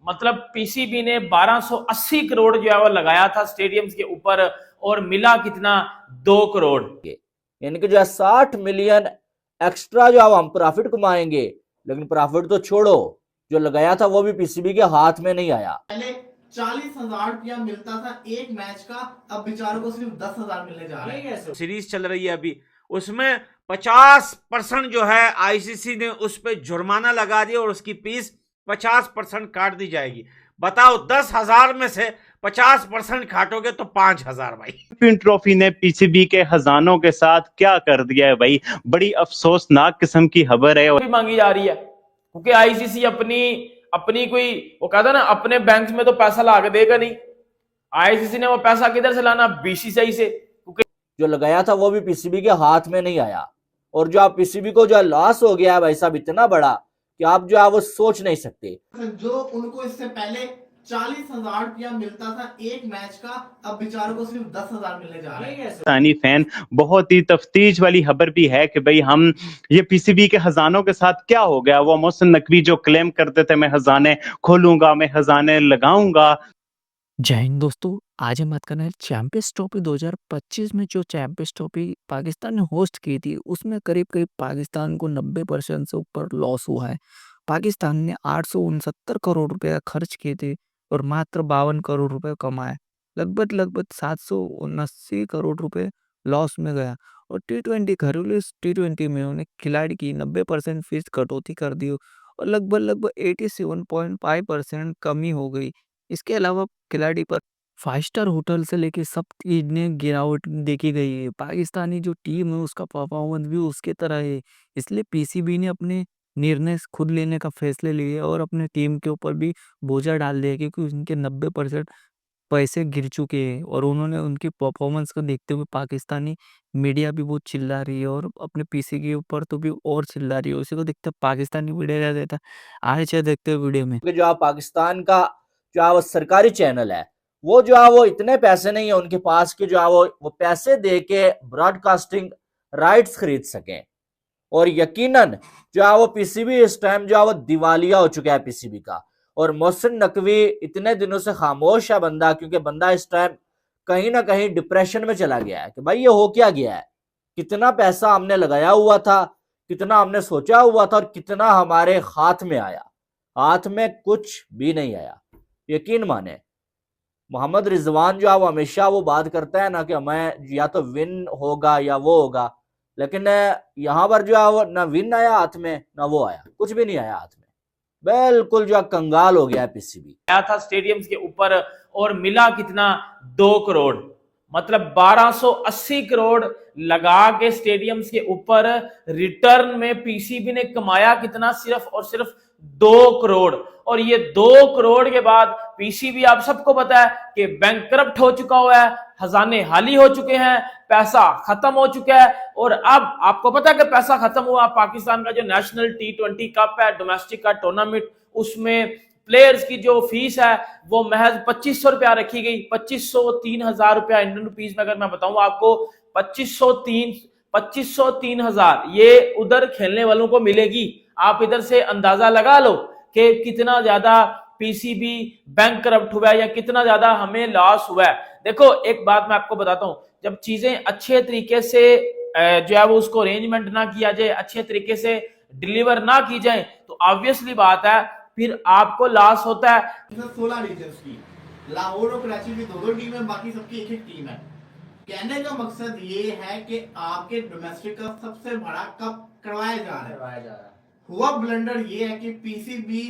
मतलब पीसीबी ने 1280 करोड़ जो है वो लगाया था स्टेडियम्स के ऊपर और मिला कितना, 2 करोड़। यानी कि जो है 60 मिलियन एक्स्ट्रा जो है हम प्रॉफिट कमाएंगे, लेकिन प्रॉफिट तो छोड़ो, जो लगाया था वो भी पीसीबी के हाथ में नहीं आया। पहले 40,000 रुपया मिलता था एक मैच का, अब बेचारों को सिर्फ 10,000 मिलने जा रहा है। सीरीज चल रही है अभी, उसमें 50% जो है आईसीसी ने उस पर जुर्माना लगा दिया और उसकी फीस 50% काट दी जाएगी। बताओ 10,000 में से 50% काटोगे तो 5,000 भाई। चैंपियन ट्रॉफी ने पीसीबी के खजानों के साथ क्या कर दिया है भाई, बड़ी अफसोसनाक किस्म की खबर है। भी मांगी जा रही है क्योंकि आईसीसी अपनी अपनी कोई वो कहता ना अपने बैंक में तो पैसा ला के देगा नहीं, आईसीसी ने वो पैसा किधर से लाना, बीसीसीआई से। जो लगाया था वो भी पीसीबी के हाथ में नहीं आया, और जो आप पीसीबी को जो लॉस हो गया है भाई साहब इतना बड़ा कि आप जो है वो सोच नहीं सकते। जो उनको इससे पहले 40,000 रुपया मिलता था एक मैच का, अब बेचारों को सिर्फ 10,000 मिलने जा रहा है। पाकिस्तानी फैन बहुत ही तफ्तीश वाली खबर भी है कि भाई हम ये पीसीबी के खजानों के साथ क्या हो गया। वो मोहसिन नकवी जो क्लेम करते थे मैं खजाने खोलूंगा, मैं खजाने लगाऊंगा। जय हिंद दोस्तों, आज हम बात करना है चैंपियंस ट्रॉफी 2025 में। जो चैंपियंस ट्रॉफी पाकिस्तान ने होस्ट की थी उसमें करीब करीब पाकिस्तान को 90% से ऊपर लॉस हुआ है। पाकिस्तान ने 869 करोड़ रुपए खर्च किए थे और मात्र 52 करोड़ रुपए कमाए। लगभग 779 करोड़ रुपए लॉस में गया। और टी20 घरेलू टी20 में उन्हें खिलाड़ी की 90% फीस कटौती कर दी और लगभग 87.5% कमी हो गई। इसके अलावा खिलाड़ी पर 5 स्टार होटल से लेके सब चीज में गिरावट देखी गई है। पाकिस्तानी जो टीम है उसका परफॉर्मेंस भी उसके तरह है। इसलिए पीसीबी ने अपने निर्णय खुद लेने का फैसले लिए और अपने टीम के ऊपर भी बोझा डाल दिया क्योंकि उनके 90% पैसे गिर चुके हैं। और उन्होंने उनकी परफॉर्मेंस को देखते हुए पाकिस्तानी मीडिया भी बहुत चिल्ला रही है और अपने पीसी के ऊपर तो भी और चिल्ला रही है। उसी को देखते पाकिस्तानी मीडिया क्या देता है, आगे चल देखते हैं वीडियो में। जो आप पाकिस्तान का जो है वो सरकारी चैनल है, वो जो है वो इतने पैसे नहीं है उनके पास कि जो है वो पैसे दे के ब्रॉडकास्टिंग राइट्स खरीद सकें। और यकीनन जो है वो पीसीबी इस टाइम जो है वो दिवालिया हो चुका है पीसीबी का। और मोहसिन नकवी इतने दिनों से खामोश है बंदा, क्योंकि बंदा इस टाइम कहीं ना कहीं डिप्रेशन में चला गया है कि भाई ये हो क्या गया है, कितना पैसा हमने लगाया हुआ था, कितना हमने सोचा हुआ था और कितना हमारे हाथ में आया। हाथ में कुछ भी नहीं आया। यकीन माने मोहम्मद रिजवान जो है वो हमेशा वो बात करता है ना कि हमें या तो विन होगा या वो होगा, लेकिन यहाँ पर जो है वो ना विन आया हाथ में ना वो आया, कुछ भी नहीं आया हाथ में। बिल्कुल जो कंगाल हो गया है पीसीबी। आया था स्टेडियम्स के ऊपर और मिला कितना, 2 करोड़। मतलब 1280 करोड़ लगा के स्टेडियम्स के ऊपर रिटर्न में पीसीबी ने कमाया कितना, सिर्फ और सिर्फ 2 करोड़। और ये 2 करोड़ के बाद पीसीबी आप सबको पता है कि बैंकरप्ट हो चुका हुआ है, खजाने खाली हो चुके हैं, पैसा खत्म हो चुका है। और अब आपको पता है कि पैसा खत्म हुआ, पाकिस्तान का जो नेशनल टी20 कप है, डोमेस्टिक का टूर्नामेंट, उसमें प्लेयर्स की जो फीस है वो महज 2500 रुपया रखी गई। 2500 3,000 रुपया इंडियन रुपीज में अगर मैं बताऊं आपको, 2500 3,000 ये उधर खेलने वालों को मिलेगी। आप इधर से अंदाजा लगा लो कि कितना ज्यादा पीसीबी बैंक करप्ट हुआ है या कितना ज्यादा हमें लॉस हुआ है। देखो एक बात मैं आपको बताता हूं, जब चीजें अच्छे तरीके से जो है वो उसको अरेंजमेंट ना किया जाए, अच्छे तरीके से डिलीवर ना की जाए, तो ऑब्वियसली बात है फिर आपको लॉस होता है। 16 रीजन्स की, लाहौर और कराची की 2-2 टीम है, बाकी सबकी एक-एक टीम है। कहने का मकसद ये है कि आपके डोमेस्टिक का सबसे बड़ा कप करवाया जा रहा है। हुआ ब्लंडर ये है कि पीसीबी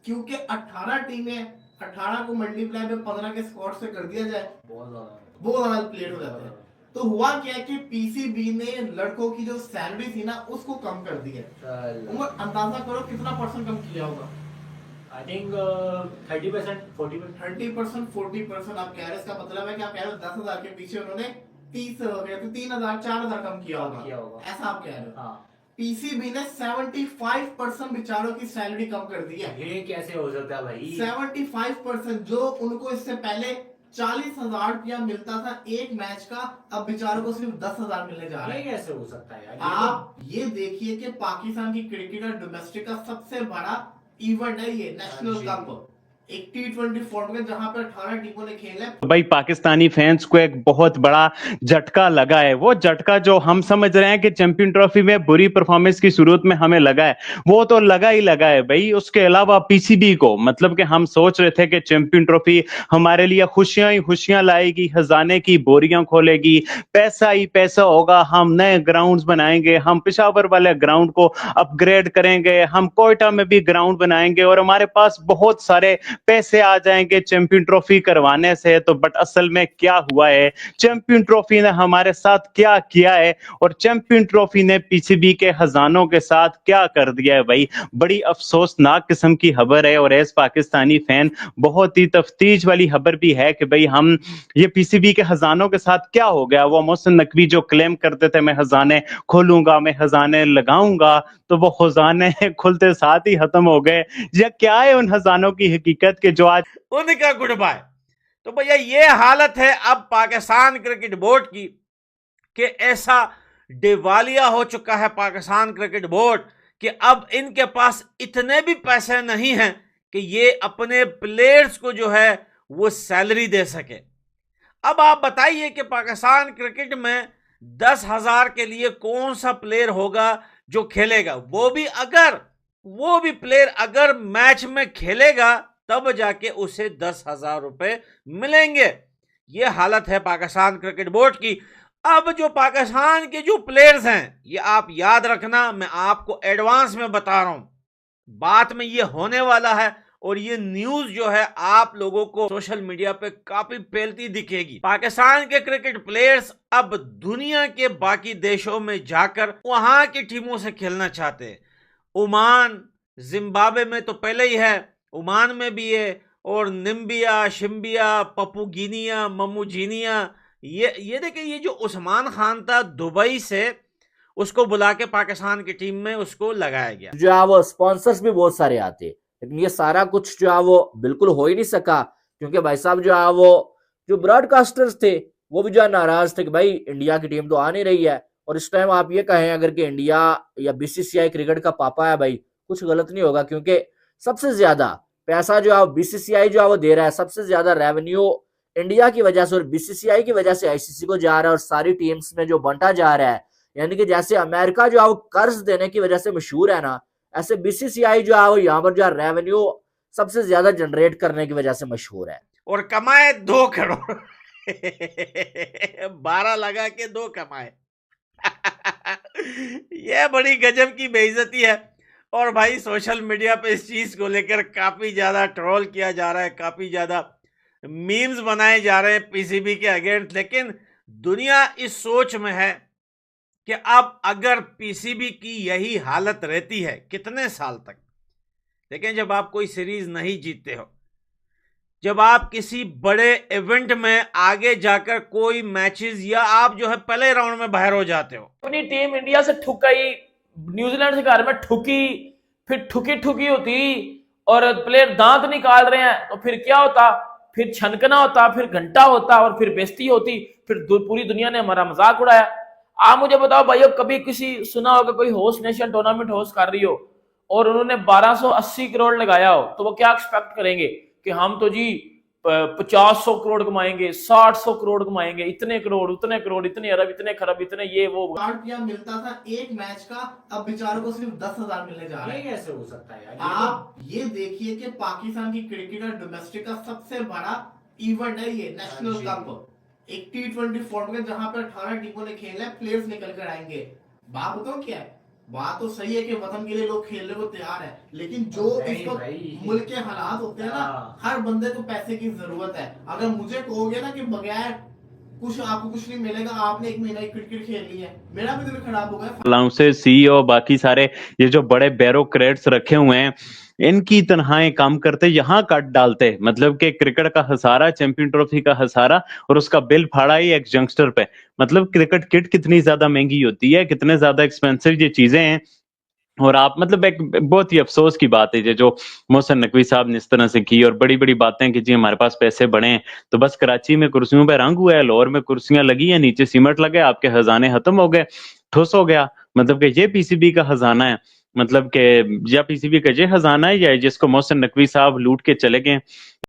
क्योंकि 18 टीमें, 18 को मल्टीप्लाई में 15 के स्क्वाड से कर दिया जाए, बहुत ज्यादा प्लेयर हो जाते हैं। तो हुआ क्या है कि पीसीबी ने लड़कों की जो सैलरी थी ना उसको कम कर दी है। अंदाजा करो कितना परसेंट कम किया होगा। I think 30%, 40%, 40% आप कह रहे हैं, इसका मतलब है कि आप कह रहे हो 10,000 के पीछे उन्होंने 3,000 4,000 कम किया होगा, ऐसा आप कह रहे हो। हाँ। पीसीबी ने 75% बेचारों की सैलरी कम कर दी है। ये कैसे हो सकता है भाई? 75% जो उनको इससे पहले 40,000 रुपया मिलता था एक मैच का, अब बेचारों को सिर्फ 10,000 मिलने जा रहा है। ये कैसे हो सकता है यार? आप ये देखिए कि पाकिस्तान की क्रिकेट और डोमेस्टिक का सबसे बड़ा इवेंट है ये नेशनल कप। एक T20 फॉर्मेट जहां पर 18 टीमों ने खेला है। भाई पाकिस्तानी फैंस को एक बहुत बड़ा झटका लगा है। वो झटका जो हम समझ रहे हैं कि चैंपियन ट्रॉफी में बुरी परफॉर्मेंस की सूरत में हमें लगा है, वो तो लगा ही लगा है भाई। उसके अलावा पीसीबी को, मतलब कि हम सोच रहे थे कि चैंपियन ट्रॉफी हमारे लिए खुशियां ही खुशियां लाएगी, खजाने की बोरियां खोलेगी, पैसा ही पैसा होगा, हम नए ग्राउंड्स बनाएंगे, हम पेशावर वाले ग्राउंड को अपग्रेड करेंगे, हम कोयटा में भी ग्राउंड बनाएंगे और हमारे पास बहुत सारे पैसे आ जाएंगे चैंपियन ट्रॉफी करवाने से। तो बट असल में क्या हुआ है, चैंपियन ट्रॉफी ने हमारे साथ क्या किया है और चैंपियन ट्रॉफी ने पीसीबी के खजानों के साथ क्या कर दिया है भाई, बड़ी अफसोसनाक किस्म की खबर है। और एज पाकिस्तानी फैन बहुत ही तफ्तीश वाली खबर भी है कि भाई हम ये पीसीबी के खजानों के साथ क्या हो गया। वो मोहसिन नकवी जो क्लेम करते थे मैं खजाने खोलूंगा, मैं खजाने लगाऊंगा, तो वो खजाने खुलते साथ ही खत्म हो गए। या क्या है उन खजानों की हकीकत के जो आज उनका गुड बाय। तो भैया ये हालत है अब पाकिस्तान क्रिकेट बोर्ड की कि ऐसा दिवालिया हो चुका है पाकिस्तान क्रिकेट बोर्ड कि अब इनके पास इतने भी पैसे नहीं हैं कि ये अपने प्लेयर्स को जो है वो सैलरी दे सके। अब आप बताइए कि पाकिस्तान क्रिकेट में 10,000 के लिए कौन सा प्लेयर होगा जो खेलेगा, वो भी प्लेयर अगर मैच में खेलेगा तब जाके उसे 10,000 रुपए मिलेंगे। ये हालत है पाकिस्तान क्रिकेट बोर्ड की। अब जो पाकिस्तान के जो प्लेयर्स हैं, ये आप याद रखना, मैं आपको एडवांस में बता रहा हूं, बात में ये होने वाला है और ये न्यूज जो है आप लोगों को सोशल मीडिया पे काफी फैलती दिखेगी। पाकिस्तान के क्रिकेट प्लेयर्स अब दुनिया के बाकी देशों में जाकर वहां की टीमों से खेलना चाहते हैं। ओमान, जिम्बाब्वे में तो पहले ही है, ओमान में भी है, और निम्बिया, शिम्बिया, पपुगिनिया, ममुजिनिया, ये देखिए, ये जो उस्मान खान था दुबई से, उसको बुला के पाकिस्तान की टीम में उसको लगाया गया। जो है वो स्पॉन्सर्स भी बहुत सारे आते, लेकिन ये सारा कुछ जो है वो बिल्कुल हो ही नहीं सका, क्योंकि भाई साहब जो है वो जो ब्रॉडकास्टर्स थे वो भी जो है नाराज थे कि भाई इंडिया की टीम तो आ नहीं रही है। और इस टाइम आप ये कहें अगर कि इंडिया या बीसीसीआई क्रिकेट का पापा है, भाई कुछ गलत नहीं होगा, क्योंकि सबसे ज्यादा पैसा जो है बीसीसीआई जो है वो दे रहा है, सबसे ज्यादा रेवेन्यू इंडिया की वजह से और बीसीसीआई की वजह से आईसीसी को जा रहा है और सारी टीम्स में जो बंटा जा रहा है। यानी कि जैसे अमेरिका जो है वो कर्ज देने की वजह से मशहूर है ना, ऐसे बीसीसीआई जो है वो यहाँ पर जो है रेवेन्यू सबसे ज्यादा जनरेट करने की वजह से मशहूर है। और कमाए 2 करोड़ 12 लगा के 2 कमाए यह बड़ी गजब की बेइज्जती है। और भाई सोशल मीडिया पे इस चीज को लेकर काफी ज्यादा ट्रोल किया जा रहा है, काफी ज्यादा मीम्स बनाए जा रहे हैं पीसीबी के अगेंस्ट। लेकिन दुनिया इस सोच में है कि अब अगर पीसीबी की यही हालत रहती है कितने साल तक, लेकिन जब आप कोई सीरीज नहीं जीतते हो, जब आप किसी बड़े इवेंट में आगे जाकर कोई मैचेस या आप जो है पहले राउंड में बाहर हो जाते हो, अपनी टीम इंडिया से ठुकाई, न्यूजीलैंड से घर में ठुकी, फिर ठुकी होती और प्लेयर दांत निकाल रहे हैं, तो फिर क्या होता, फिर छनकना होता, फिर घंटा होता और फिर बेइज्जती होती, फिर पूरी दुनिया ने हमारा मजाक उड़ाया। आप मुझे बताओ भाइयों, कभी किसी सुना होगा कोई होस्ट नेशन टूर्नामेंट होस्ट कर रही हो और उन्होंने 1280 करोड़ लगाया हो, तो वो क्या एक्सपेक्ट करेंगे कि हम तो जी 50-100 करोड़ कमाएंगे, 60-100 करोड़ कमाएंगे, इतने करोड़, उतने करोड़, इतने अरब, इतने खरब, इतने ये वो। रुपया मिलता था एक मैच का, अब बेचारों को सिर्फ 10,000 मिलने जा रहा है। ये कैसे हो सकता है यार? आप ये देखिए कि पाकिस्तान की क्रिकेट और डोमेस्टिक का सबसे बड़ा इवेंट है ये नेशनल कप, एक T20 फॉर्मेट जहां पर 18 टीमों ने खेला है, प्लेयर्स निकल कर आएंगे। बात बताओ क्या है, बात तो सही है कि वतन के लिए लोग खेलने को तैयार है, लेकिन जो इस वक्त मुल्क के हालात होते हैं ना, हर बंदे को पैसे की जरूरत है। अगर मुझे कहोगे ना कि बगैर कुछ आपको कुछ नहीं मिलेगा, आपने 1 महीना क्रिकेट खेल ली है, मेरा भी दिल खराब हो गया। अलाउंसेस, सीईओ, बाकी सारे ये जो बड़े ब्यूरोक्रेट्स रखे हुए हैं, इनकी तनख्वाहें काम करते, यहाँ काट डालते, मतलब कि क्रिकेट का हसारा, चैंपियन ट्रॉफी का हसारा, और उसका बिल फाड़ा ही एक यंगस्टर पे। मतलब क्रिकेट किट कितनी ज्यादा महंगी होती है, कितने ज्यादा एक्सपेंसिव ये चीजें हैं। और आप मतलब एक बहुत ही अफसोस की बात है जो मोहसिन नकवी साहब ने इस तरह से की, और बड़ी बड़ी बातें कि जी हमारे पास पैसे बड़े हैं, तो बस कराची में कुर्सियों पे रंग हुआ है, लाहौर में कुर्सियां लगी हैं, नीचे सीमेंट लगे, आपके खजाने खत्म हो गए, ठुस हो गया। मतलब कि ये पीसीबी का खजाना है। मतलब कि या पीसीबी का ये खजाना है या जिसको मोहसिन नकवी साहब लूट के चले गए